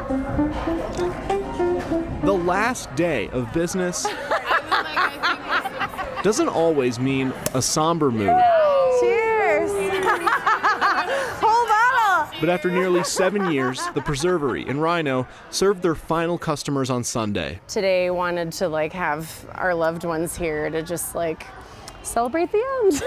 The last day of business doesn't always mean a somber mood. Cheers! Whole bottle! But after nearly 7 years, the Preservery in Rhino served their final customers on Sunday. Today wanted to have our loved ones here to just celebrate the end.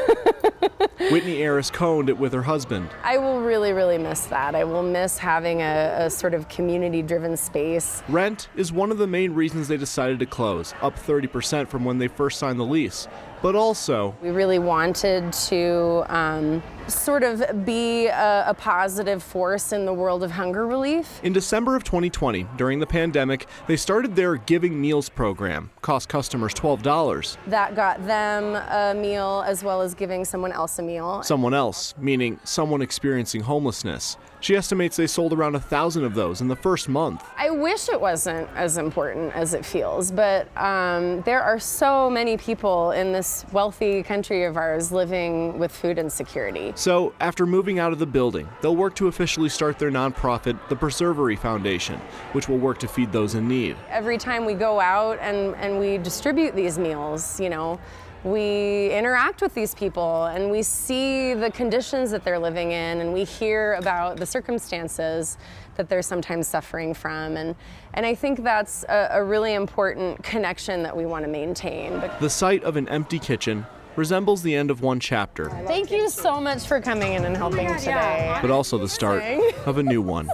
Whitney Ariss coned it with her husband. I will really, really miss that. I will miss having a sort of community-driven space. Rent is one of the main reasons they decided to close, up 30% from when they first signed the lease. But also, we really wanted to sort of be a positive force in the world of hunger relief. In December of 2020, during the pandemic, they started their Giving Meals program, cost customers $12. That got them a meal as well as giving someone else a meal. Someone else, meaning someone experiencing homelessness. She estimates they sold around 1,000 of those in the first month. I wish it wasn't as important as it feels, but there are so many people in this wealthy country of ours living with food insecurity. So, after moving out of the building, they'll work to officially start their nonprofit, the Preservery Foundation, which will work to feed those in need. Every time we go out and we distribute these meals, we interact with these people and we see the conditions that they're living in, and we hear about the circumstances that they're sometimes suffering from. And I think that's a really important connection that we want to maintain. The sight of an empty kitchen resembles the end of one chapter. Thank you so much for coming in and helping today. But also the start of a new one.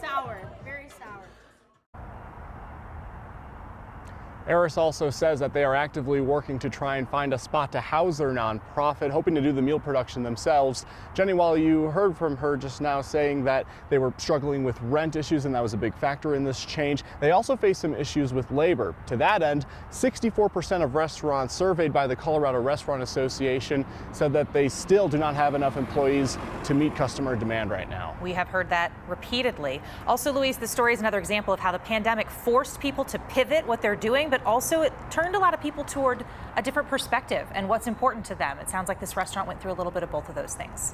Ariss also says that they are actively working to try and find a spot to house their nonprofit, hoping to do the meal production themselves. Jenny, while you heard from her just now saying that they were struggling with rent issues and that was a big factor in this change, they also face some issues with labor. To that end, 64% of restaurants surveyed by the Colorado Restaurant Association said that they still do not have enough employees to meet customer demand right now. We have heard that repeatedly. Also, Louise, the story is another example of how the pandemic forced people to pivot what they're doing, but also it turned a lot of people toward a different perspective and what's important to them. It sounds like this restaurant went through a little bit of both of those things.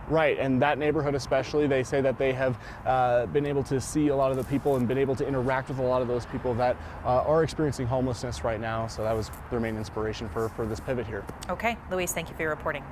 Right, and that neighborhood especially, they say that they have been able to see a lot of the people and been able to interact with a lot of those people that are experiencing homelessness right now. So that was their main inspiration for this pivot here. Okay, Louise, thank you for your reporting.